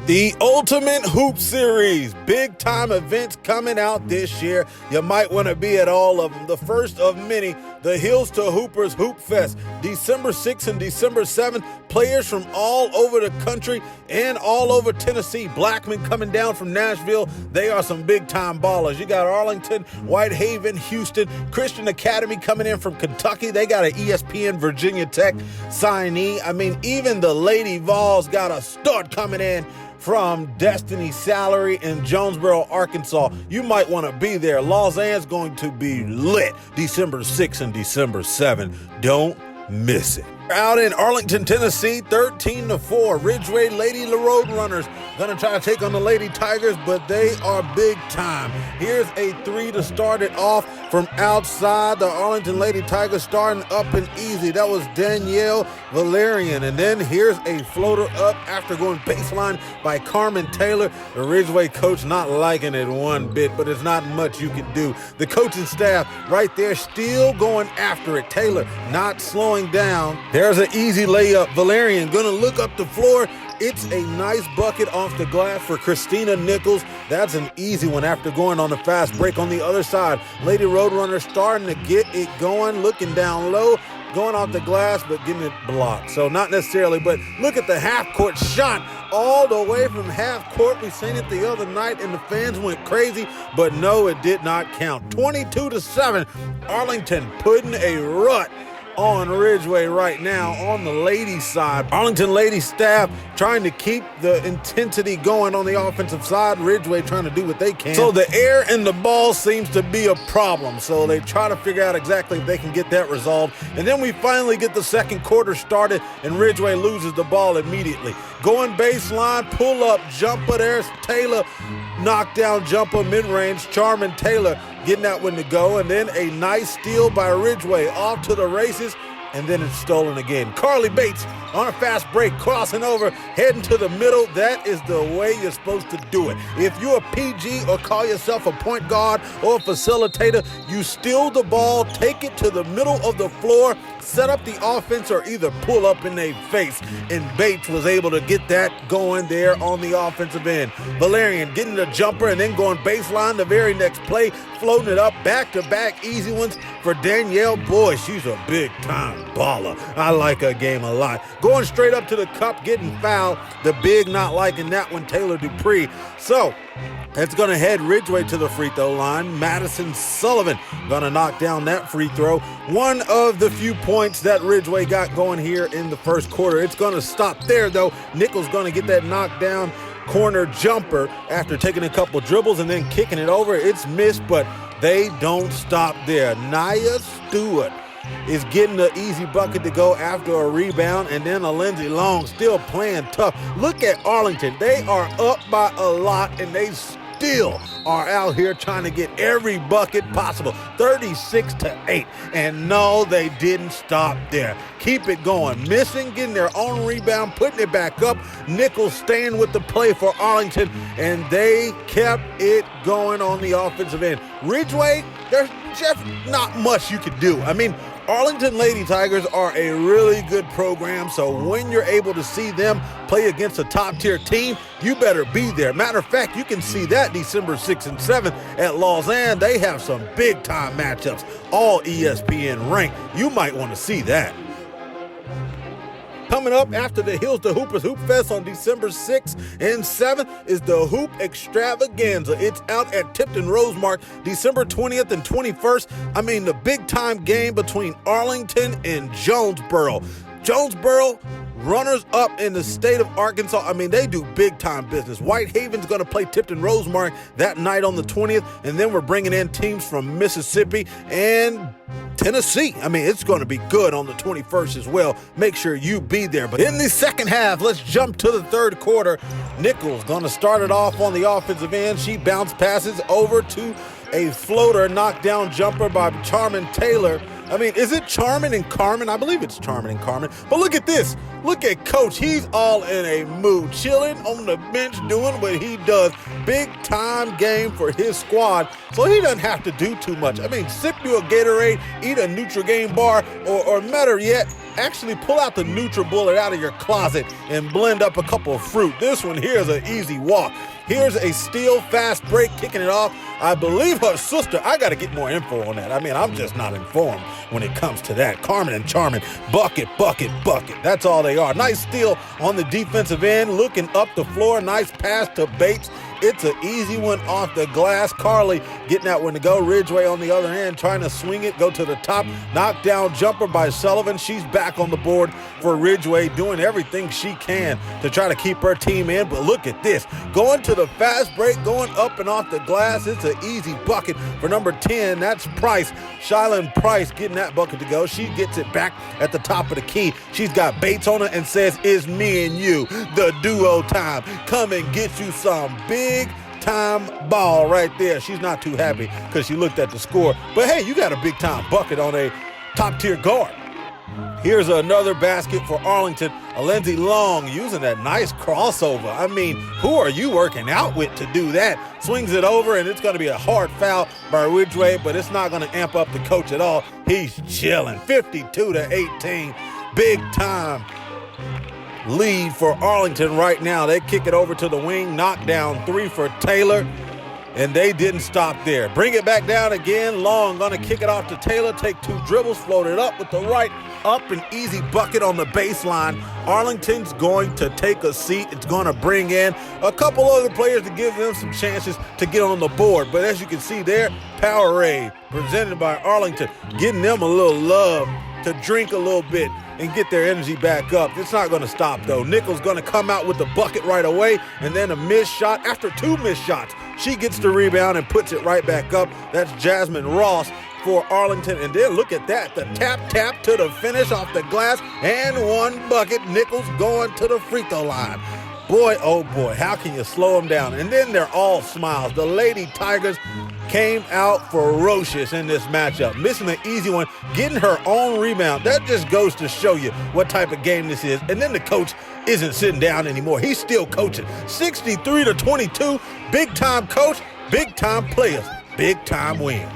The Ultimate Hoop Series, big time events coming out this year. You might want to be at all of them. The first of many, the Hills to Hoopers Hoop Fest, December 6th and December 7th. Players from all over the country and all over Tennessee. Blackman coming down from Nashville. They are some big time ballers. You got Arlington, Whitehaven, Houston, Christian Academy coming in from Kentucky. They got an ESPN Virginia Tech signee. I mean, even the Lady Vols got a stud coming in from Destiny Salary in Jonesboro, Arkansas. You might want to be there. Lausanne's going to be lit December 6th and December 7th. Don't miss it. Out in Arlington, Tennessee, 13-4, Ridgeway Lady Roadrunners gonna try to take on the Lady Tigers, but they are big time. Here's a three to start it off from outside. The Arlington Lady Tigers starting up and easy. That was Danielle Valerian. And then here's a floater up after going baseline by Carmen Taylor. The Ridgeway coach not liking it one bit, but it's not much you can do. The coaching staff right there still going after it. Taylor not slowing down. There's an easy layup. Valerian gonna look up the floor. It's a nice bucket off the glass for Christina Nichols. That's an easy one after going on a fast break on the other side. Lady Roadrunner starting to get it going, looking down low, going off the glass, but getting it blocked. So not necessarily, but look at the half-court shot all the way from half-court. We seen it the other night, and the fans went crazy, but no, it did not count. 22-7, Arlington putting a rut on Ridgeway right now on the ladies' side. Arlington ladies staff trying to keep the intensity going on the offensive side. Ridgeway trying to do what they can. So the air in the ball seems to be a problem. So they try to figure out exactly if they can get that resolved. And then we finally get the second quarter started, and Ridgeway loses the ball immediately. Going baseline, pull up, jumper. There's Taylor, knockdown jumper, mid-range. Charmin Taylor getting that one to go, and then a nice steal by Ridgeway off to the races, and then it's stolen again. Carly Bates on a fast break, crossing over, heading to the middle. That is the way you're supposed to do it. If you're a PG or call yourself a point guard or a facilitator, you steal the ball, take it to the middle of the floor, set up the offense, or either pull up in their face. And Bates was able to get that going there on the offensive end. Valerian getting the jumper and then going baseline the very next play, floating it up, back-to-back easy ones for Danielle. Boy, she's a big-time baller. I like her game a lot. Going straight up to the cup, getting fouled. The big not liking that one, Taylor Dupree. So it's going to head Ridgeway to the free throw line. Madison Sullivan going to knock down that free throw. One of the few points that Ridgeway got going here in the first quarter. It's going to stop there, though. Nichols going to get that knockdown corner jumper after taking a couple dribbles and then kicking it over. It's missed, but they don't stop there. Nia Stewart is getting the easy bucket to go after a rebound, and then a Lindsey Long still playing tough. Look at Arlington. They are up by a lot, and they still are out here trying to get every bucket possible. 36-8. And no, they didn't stop there. Keep it going. Missing, getting their own rebound, putting it back up. Nichols staying with the play for Arlington, and they kept it going on the offensive end. Ridgeway, there's just not much you could do. I mean, Arlington Lady Tigers are a really good program, so when you're able to see them play against a top-tier team, you better be there. Matter of fact, you can see that December 6th and 7th at Lausanne. They have some big-time matchups, all ESPN ranked. You might want to see that. Coming up after the Hills to Hoopers Hoop Fest on December 6th and 7th is the Hoop Extravaganza. It's out at Tipton Rosemark, December 20th and 21st. I mean, the big-time game between Arlington and Jonesboro. Jonesboro, runners up in the state of Arkansas. I mean, they do big-time business. Whitehaven's going to play Tipton Rosemark that night on the 20th, and then we're bringing in teams from Mississippi and Tennessee. I mean, it's going to be good on the 21st as well. Make sure you be there. But in the second half, let's jump to the third quarter. Nichols going to start it off on the offensive end. She bounce passes over to a floater, knockdown jumper by Charmin Taylor. I mean, is it Charmin and Carmen? I believe it's Charmin and Carmen. But look at this. Look at Coach. He's all in a mood, chilling on the bench, doing what he does. Big time game for his squad, so he doesn't have to do too much. I mean, sip you a Gatorade, eat a Nutri-Game bar, or better yet, actually pull out the NutriBullet out of your closet and blend up a cup of fruit. This one here is an easy walk. Here's a steal fast break, kicking it off. I believe her sister, I got to get more info on that. I mean, I'm just not informed when it comes to that. Carmen and Charmin, bucket, bucket, bucket. That's all they are. Nice steal on the defensive end, looking up the floor. Nice pass to Bates. It's an easy one off the glass. Carly getting that one to go. Ridgeway on the other end, trying to swing it, go to the top. Knockdown jumper by Sullivan. She's back on the board for Ridgeway, doing everything she can to try to keep her team in. But look at this. Going to the fast break, going up and off the glass. It's an easy bucket for number 10. That's Price. Shylin Price getting that bucket to go. She gets it back at the top of the key. She's got Bates on her and says, "It's me and you, the duo time. Come and get you some big time ball right there." She's not too happy because she looked at the score. But hey, you got a big time bucket on a top tier guard. Here's another basket for Arlington. Lindsey Long using that nice crossover. I mean, who are you working out with to do that? Swings it over, and it's going to be a hard foul by Ridgeway, but it's not going to amp up the coach at all. He's chilling. 52-18. Big time lead for Arlington right now. They kick it over to the wing. Knockdown 3 for Taylor. And they didn't stop there. Bring it back down again. Long gonna kick it off to Taylor. Take 2 dribbles, float it up with the right. Up an easy bucket on the baseline. Arlington's going to take a seat. It's gonna bring in a couple other players to give them some chances to get on the board. But as you can see there, Powerade presented by Arlington, getting them a little love to drink a little bit and get their energy back up. It's not going to stop, though. Nichols going to come out with the bucket right away, and then a missed shot. After 2 missed shots, she gets the rebound and puts it right back up. That's Jasmine Ross for Arlington. And then look at that. The tap to the finish off the glass, and 1 bucket. Nichols going to the free throw line. Boy, oh boy, how can you slow them down? And then they're all smiles. The Lady Tigers came out ferocious in this matchup, missing an easy one, getting her own rebound. That just goes to show you what type of game this is. And then the coach isn't sitting down anymore. He's still coaching. 63-22, big time coach, big time players, big time win.